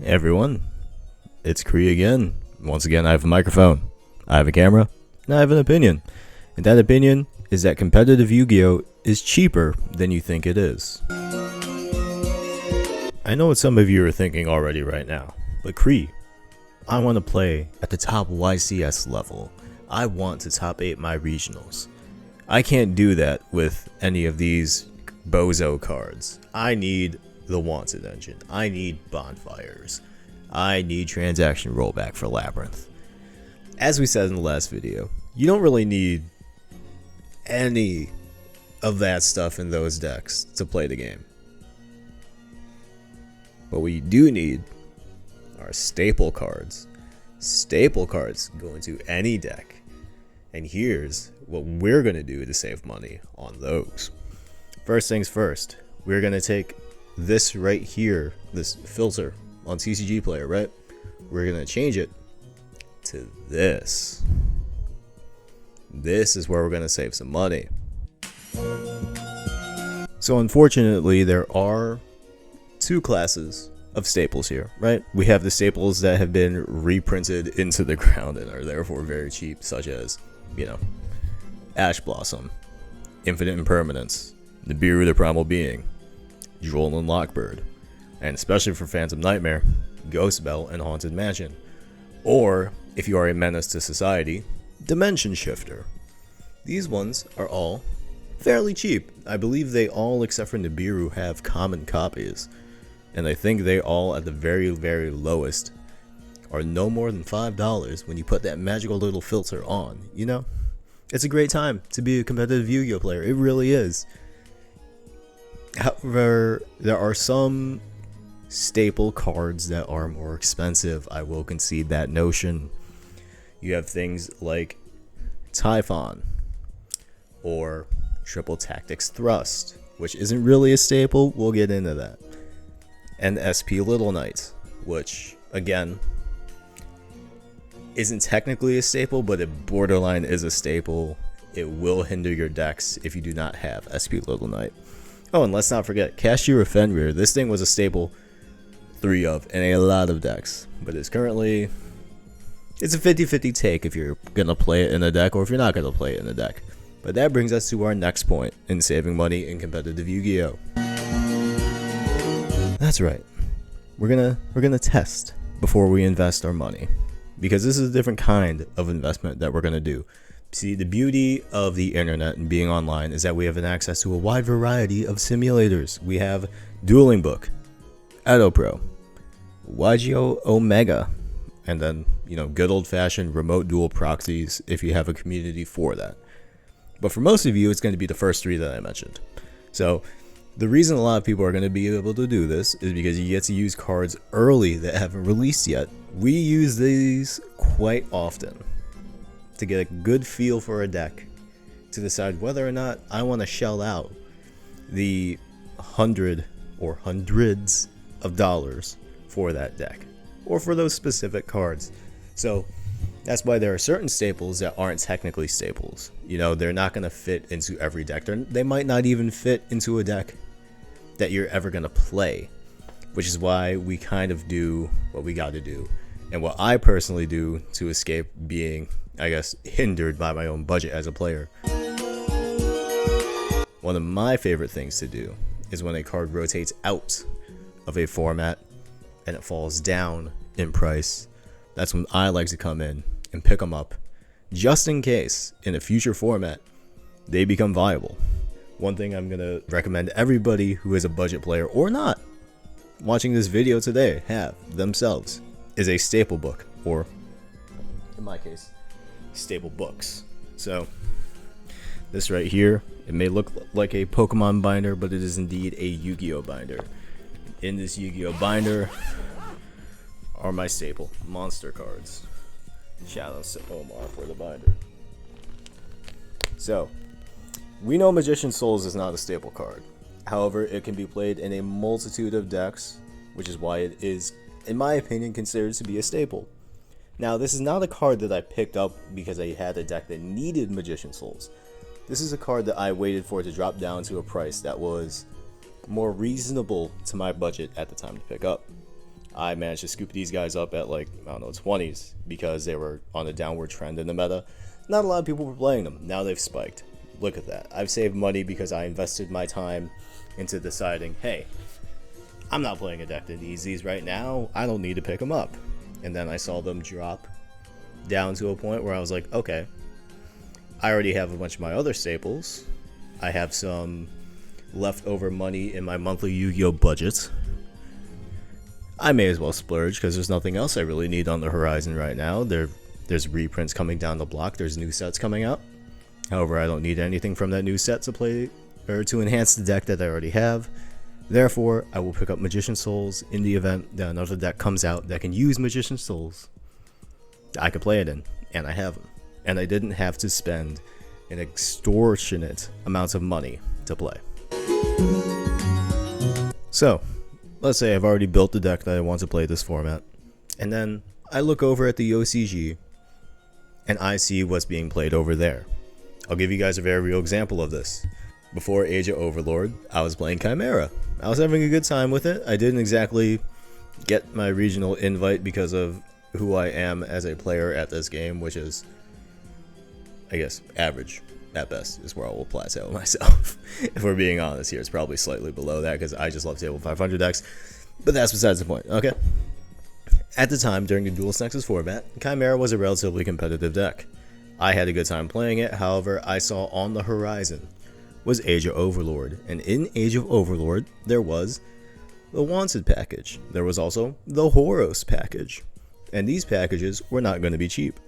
Hey everyone, it's Kree again. Once again, I have a microphone, I have a camera, and I have an opinion. And that opinion is that competitive Yu-Gi-Oh! Is cheaper than you think it is. I know what some of you are thinking already right now, but Kree, I want to play at the top YCS level. I want to top 8 my regionals. I can't do that with any of these bozo cards. I need the Wanted engine. I need bonfires. I need transaction rollback for Labyrinth. As we said in the last video, you don't really need any of that stuff in those decks to play the game. What we do need are staple cards. Staple cards go into any deck. And here's what we're going to do to save money on those. First things first, we're going to take this right here, this filter on TCG Player, right? We're going to change it to this. This is where we're going to save some money. So unfortunately, there are two classes of staples here, right? We have the staples that have been reprinted into the ground and are therefore very cheap, such as, Ash Blossom, Infinite Impermanence, Nibiru the Primal Being, Droll and Lockbird, and especially for Phantom Nightmare, Ghost Bell and Haunted Mansion. Or, if you are a menace to society, Dimension Shifter. These ones are all fairly cheap. I believe they all, except for Nibiru, have common copies. And I think they all, at the very, very lowest, are no more than $5 when you put that magical little filter on, It's a great time to be a competitive Yu-Gi-Oh player. It really is. However, there are some staple cards that are more expensive. I will concede that notion. You have things like Typhon or Triple Tactics Thrust, which isn't really a staple. We'll get into that. And SP Little Knight, which, again, isn't technically a staple, but it borderline is a staple. It will hinder your decks if you do not have SP Little Knight. Oh, and let's not forget, Cashier Fenrir. This thing was a staple 3 of in a lot of decks, but it's a 50-50 take if you're going to play it in a deck or if you're not going to play it in a deck. But that brings us to our next point in saving money in competitive Yu-Gi-Oh! That's right. We're gonna test before we invest our money, because this is a different kind of investment that we're gonna do. See, the beauty of the internet and being online is that we have an access to a wide variety of simulators. We have Dueling Book, Edo Pro, Yugioh Omega, and then good old-fashioned remote duel proxies if you have a community for that. But for most of you, it's going to be the first 3 that I mentioned. So the reason a lot of people are going to be able to do this is because you get to use cards early that haven't released yet. We use these quite often to get a good feel for a deck, to decide whether or not I want to shell out the $100 or hundreds of dollars for that deck or for those specific cards. So that's why there are certain staples that aren't technically staples. They're not going to fit into every deck. They might not even fit into a deck that you're ever going to play, which is why we kind of do what we got to do. And what I personally do to escape being, hindered by my own budget as a player. One of my favorite things to do is when a card rotates out of a format and it falls down in price. That's when I like to come in and pick them up, just in case in a future format they become viable. One thing I'm going to recommend everybody who is a budget player or not watching this video today have themselves is a staple book, or in my case, staple books. So this right here, it may look like a Pokemon binder, but it is indeed a Yu-Gi-Oh binder. In this Yu-Gi-Oh binder are my staple monster cards. Shoutouts to Omar for the binder. So, we know Magician's Souls is not a staple card. However, it can be played in a multitude of decks, which is why it is, in my opinion, considered to be a staple. Now, this is not a card that I picked up because I had a deck that needed Magician's Souls. This is a card that I waited for it to drop down to a price that was more reasonable to my budget at the time to pick up. I managed to scoop these guys up at like, I don't know, 20s because they were on a downward trend in the meta. Not a lot of people were playing them. Now they've spiked. Look at that. I've saved money because I invested my time into deciding, hey, I'm not playing a deck that needs these right now. I don't need to pick them up. And then I saw them drop down to a point where I was like, okay, I already have a bunch of my other staples. I have some leftover money in my monthly Yu-Gi-Oh budget. I may as well splurge because there's nothing else I really need on the horizon right now. There's reprints coming down the block. There's new sets coming out. However, I don't need anything from that new set to play or to enhance the deck that I already have. Therefore, I will pick up Magician Souls in the event that another deck comes out that can use Magician Souls. I could play it in, and I have them. And I didn't have to spend an extortionate amount of money to play. So, let's say I've already built the deck that I want to play this format, and then I look over at the OCG, and I see what's being played over there. I'll give you guys a very real example of this. Before Age of Overlord, I was playing Chimera. I was having a good time with it. I didn't exactly get my regional invite because of who I am as a player at this game, which is, I guess, average at best is where I will plateau myself. If we're being honest here, it's probably slightly below that because I just love table 500 decks, but that's besides the point. Okay. At the time, during the Duelist Nexus format, Chimera was a relatively competitive deck. I had a good time playing it. However, I saw on the horizon was Age of Overlord, and in Age of Overlord there was the Wanted package. There was also the Horos package, and these packages were not going to be cheap.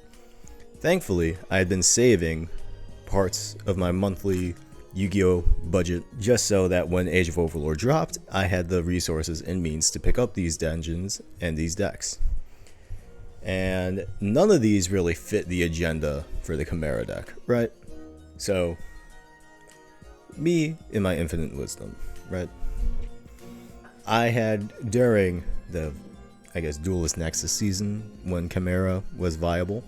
Thankfully, I had been saving parts of my monthly Yu-Gi-Oh budget just so that when Age of Overlord dropped, I had the resources and means to pick up these dungeons and these decks. And none of these really fit the agenda for the Chimera deck, right? So, me, in my infinite wisdom, right? I had, during the, I guess, Duelist Nexus season, when Chimera was viable,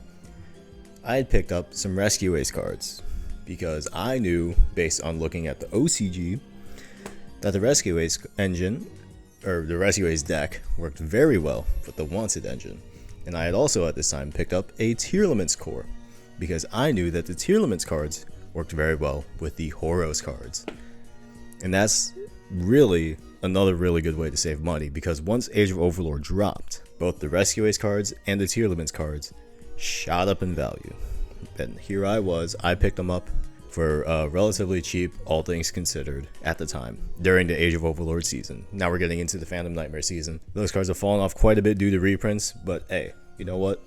I had picked up some Rescue Ace cards, because I knew, based on looking at the OCG, that the Rescue Ace engine, or the Rescue Ace deck, worked very well with the Wanted engine. And I had also at this time picked up a Tearlaments core, because I knew that the Tearlaments cards worked very well with the Horos cards. And that's really another really good way to save money, because once Age of Overlord dropped, both the Rescue Ace cards and the Tearlaments cards shot up in value. And here I picked them up for relatively cheap, all things considered, at the time, during the Age of Overlord season. Now we're getting into the Phantom Nightmare season. Those cards have fallen off quite a bit due to reprints, but hey, you know what?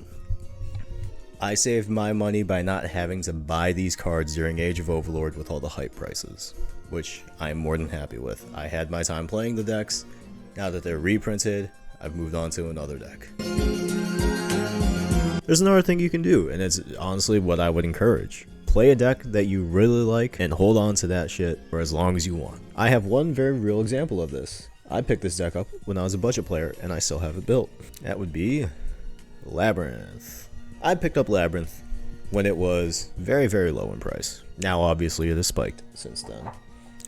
I saved my money by not having to buy these cards during Age of Overlord with all the hype prices, which I'm more than happy with. I had my time playing the decks. Now that they're reprinted, I've moved on to another deck. There's another thing you can do, and it's honestly what I would encourage. Play a deck that you really like and hold on to that shit for as long as you want. I have one very real example of this. I picked this deck up when I was a budget player, and I still have it built. That would be Labyrinth. I picked up Labyrinth when it was very, very low in price. Now, obviously, it has spiked since then.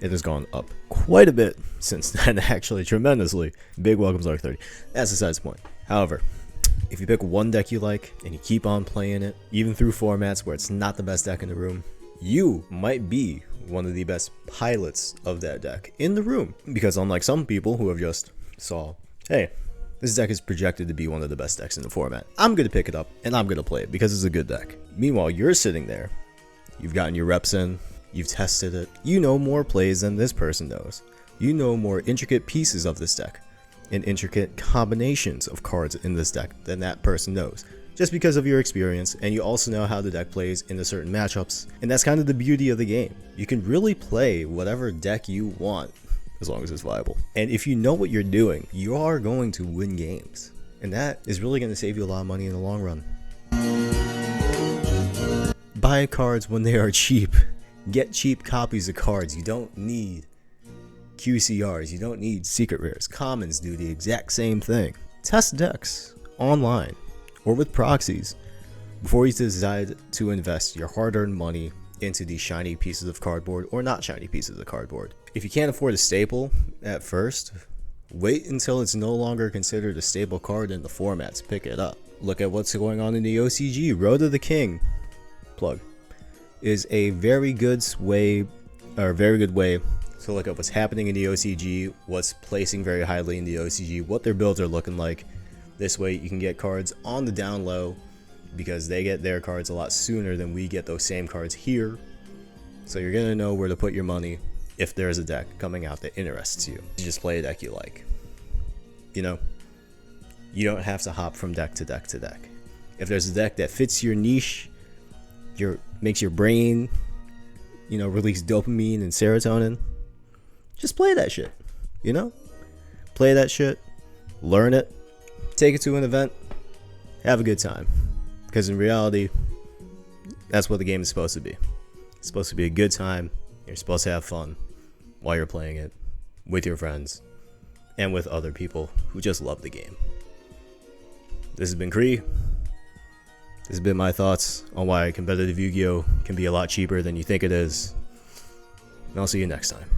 It has gone up quite a bit since then, actually, tremendously. Big welcomes Arc 30. That's besides the point. However, if you pick one deck you like and you keep on playing it, even through formats where it's not the best deck in the room, you might be one of the best pilots of that deck in the room. Because unlike some people who have just saw, hey, this deck is projected to be one of the best decks in the format, I'm going to pick it up and I'm going to play it because it's a good deck. Meanwhile, you're sitting there, you've gotten your reps in, you've tested it, you know more plays than this person knows. You know more intricate pieces of this deck and intricate combinations of cards in this deck than that person knows, just because of your experience, and you also know how the deck plays into certain matchups. And that's kind of the beauty of the game. You can really play whatever deck you want as long as it's viable. And if you know what you're doing, you are going to win games, and that is really going to save you a lot of money in the long run. Buy cards when they are cheap. Get cheap copies of cards. You don't need QCRs, you don't need secret rares. Commons do the exact same thing. Test decks online or with proxies before you decide to invest your hard-earned money into these shiny pieces of cardboard or not shiny pieces of cardboard. If you can't afford a staple at first, Wait until it's no longer considered a stable card in the format to pick it up. Look at what's going on in the OCG. Road to the King, plug, is a very good way to look at what's happening in the OCG, what's placing very highly in the OCG, what their builds are looking like. This way you can get cards on the down low because they get their cards a lot sooner than we get those same cards here. So you're gonna know where to put your money if there's a deck coming out that interests you. You just play a deck you like. You know, you don't have to hop from deck to deck to deck. If there's a deck that fits your niche, makes your brain, release dopamine and serotonin, just play that shit. Play that shit, learn it, take it to an event, have a good time. Because in reality, that's what the game is supposed to be. It's supposed to be a good time. You're supposed to have fun while you're playing it with your friends and with other people who just love the game. This has been Kree. This has been my thoughts on why competitive Yu-Gi-Oh! Can be a lot cheaper than you think it is. And I'll see you next time.